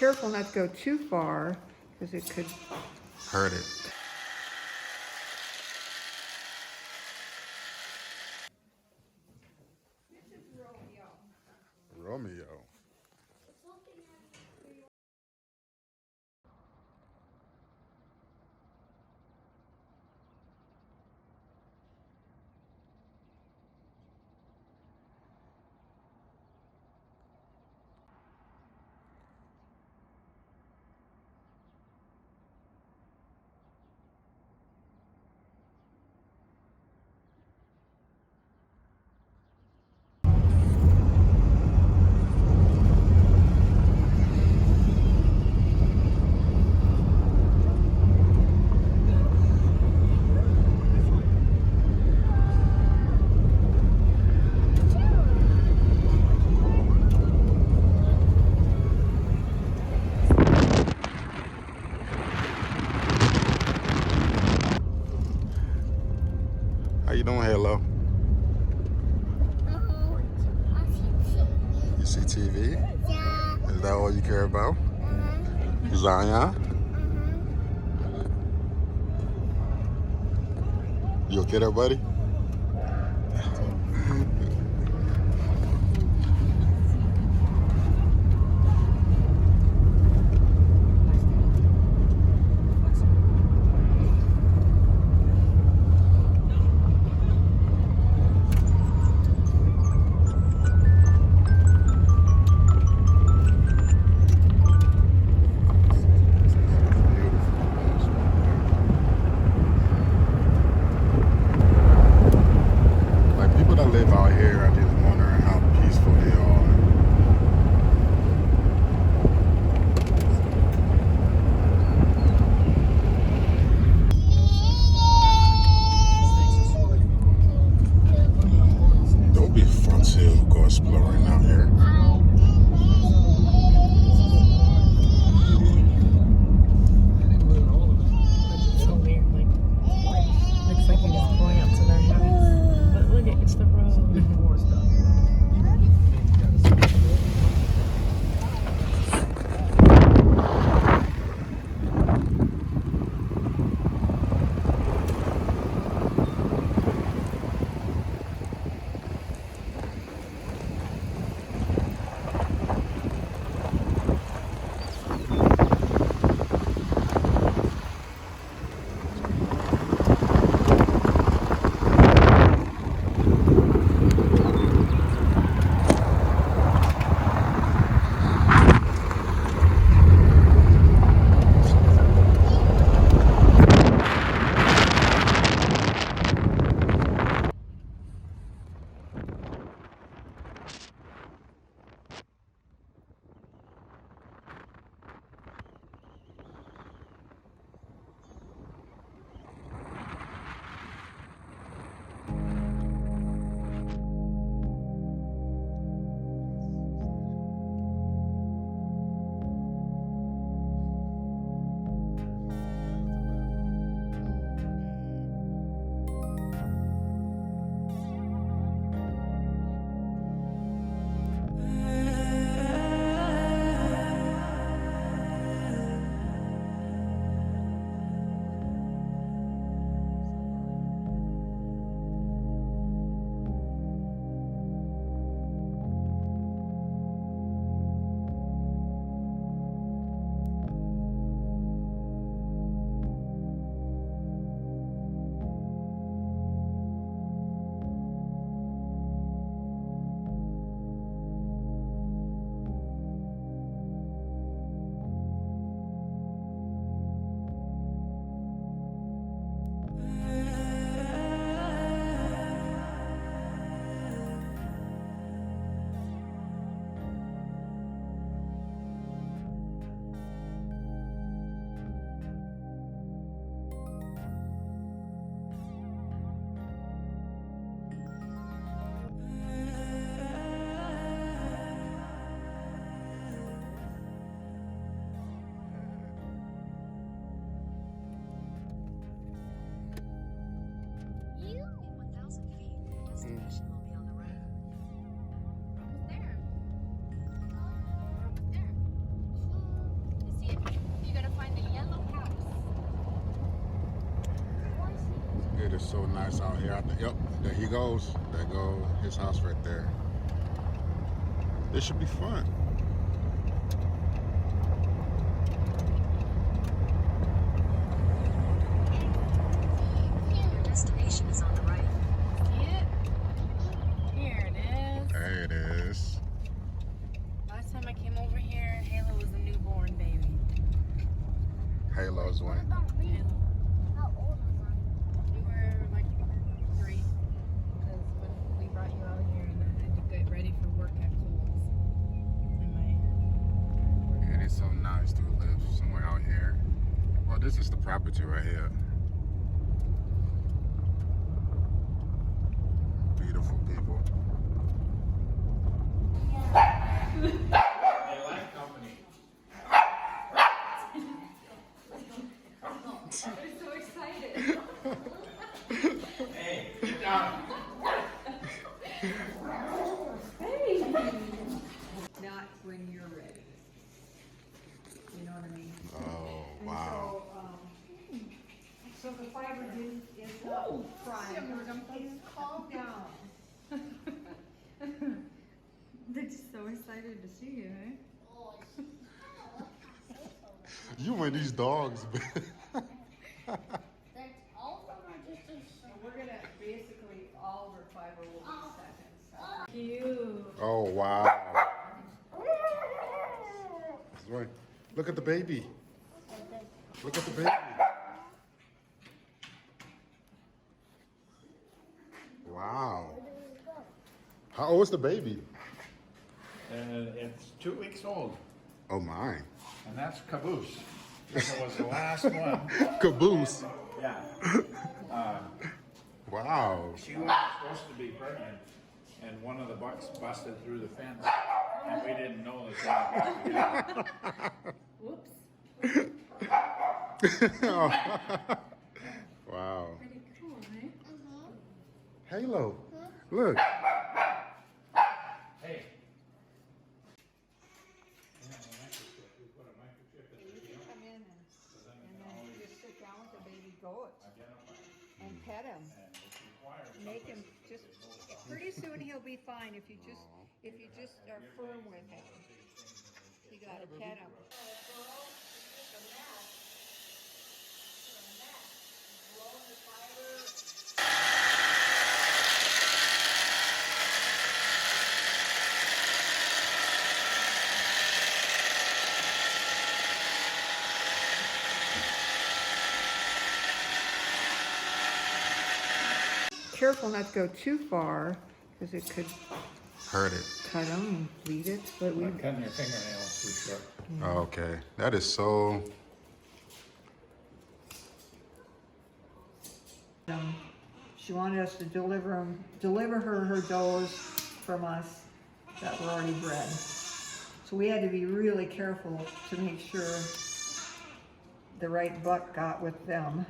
careful not to go too far because it could hurt it. Romeo. How you doing, Halo? You see TV? Yeah. Is that all you care about? Zion? You okay there, buddy? You gotta find the yellow house. It is so nice out here. Yep, there he goes. There go his house right there. This should be fun. Your destination is on the right. See it? Here it is. There it is. Last time I came over here, Halo was a newborn baby. Halo's one. Halo. How old was I? You were like 3. Because when we brought you out here and I had to get ready for work at Kohl's. It is so nice to live somewhere out here. Well, this is the property right here. Beautiful people. They like company. I'm so excited. Hey, get down. Not when you're ready. You know what I mean? Oh, And wow. So the fiber is not frying. It's calmed down. They're just so excited to see you, eh? You and these dogs. That's all of them are just So we're gonna basically, all of our fiber will be seconds. Cute. Oh, wow. That's right. Look at the baby. Look at the baby. Wow. How old is the baby? It's 2 weeks old, Oh, my. and that's Caboose. This was the last one. Caboose. Yeah. Wow. She was supposed to be pregnant, and one of the bucks busted through the fence, and we didn't know that. Whoops. Wow. Pretty cool, eh? Halo. Look. Hey. You can come in and then you just sit down with the baby goat and pet him. Make him just, pretty soon he'll be fine if you just are firm with him. You gotta pet him. Careful not to go too far, because it could Heard it. cut him and bleed it, but we, Cutting your fingernails too short. Okay. That is so. she wanted us to deliver her does from us that were already bred. So we had to be really careful to make sure the right buck got with them.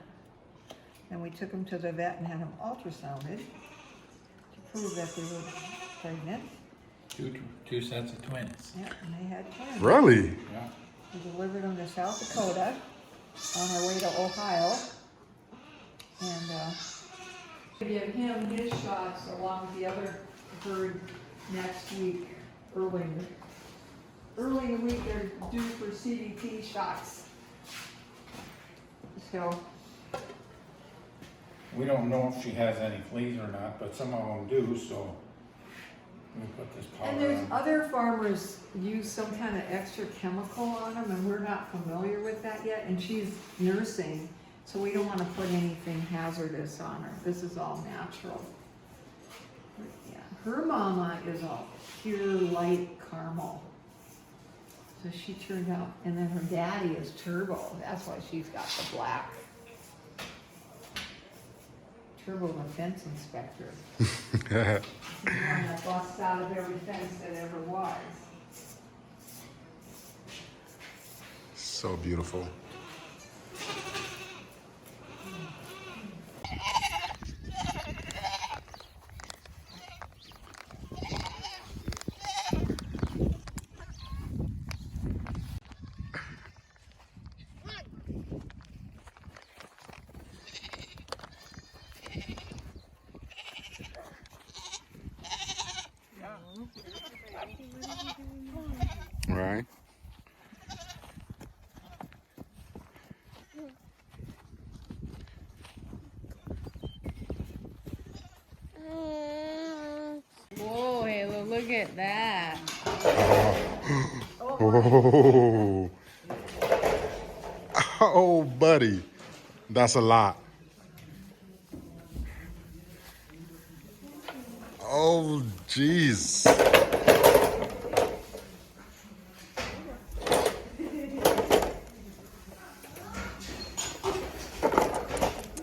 And we took them to the vet and had them ultrasounded to prove that they were pregnant. Two sets of twins. Yeah, and they had twins. Really? Yeah. We delivered them to South Dakota on our way to Ohio. And give him his shots along with the other herd next week, early in the week. They're due for CDT shots. So We don't know if she has any fleas or not, but some of them do, so we put this powder and there's on. other farmers use some kind of extra chemical on them, and we're not familiar with that yet. And she's nursing, so we don't want to put anything hazardous on her. This is all natural. Yeah, her mama is all pure light caramel. So she turned out, and then her daddy is turbo. That's why she's got the black. Turbo, the fence inspector. He's the one that busts out of every fence that ever was. So beautiful. Whoa, Halo, look at that. Oh, oh, buddy, that's a lot. Oh, jeez.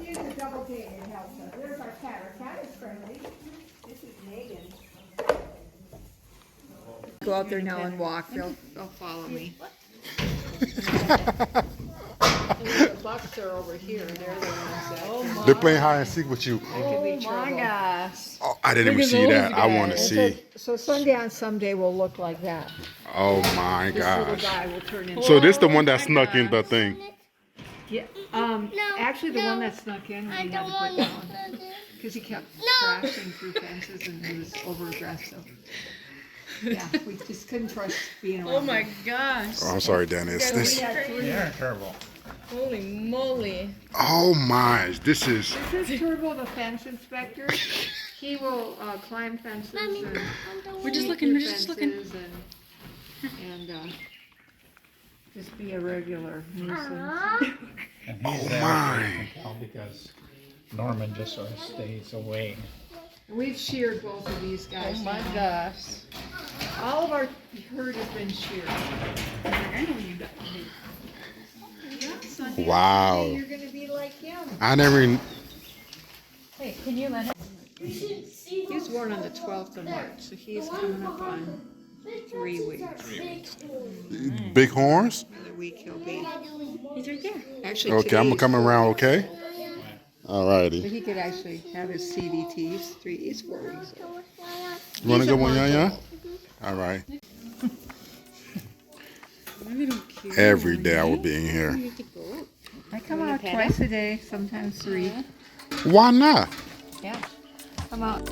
Use a double gate, it helps us. There's our cat. Our cat is friendly. This is Megan. Go out there now and walk. They'll follow me. The bucks are over here. They're the ones that They're playing hide and seek with you. could be trouble. gosh. Oh, I didn't even see that. I want to see. So Sundown someday will look like that. Oh my This little gosh. guy will turn into. So this the one that snuck in the thing. Yeah. Actually, the one that snuck in, we had to put down because he kept crashing through fences and he was over aggressive. Yeah, we just couldn't trust being around. Oh my gosh. Oh, I'm sorry, Dennis. This. They're terrible. Holy moly. Oh my. This is. This is Turbo, the fence inspector. He will climb fences and We're just paint looking, through we're just looking. fences and just be a regular nuisance. And he's there my. because Norman just sort of stays away. We've sheared both of these guys. Oh my now. gosh. All of our herd has been sheared. Yeah, Sunday, Wow. You're gonna be like him. I never. Even, Hey, can you let him? He's born on the 12th of March, so he's coming up on 3 weeks. big horns. Another week he'll be. He's right there. Actually, Okay, I'm today's- coming around. Okay. So Alrighty. he could actually have his CDTs. He's 4 weeks old. You want to He's go a one, month Yaya? old. All right. Little cute. Every day I will be in here. I come out twice a day, sometimes 3. Why not? Yeah. Come out.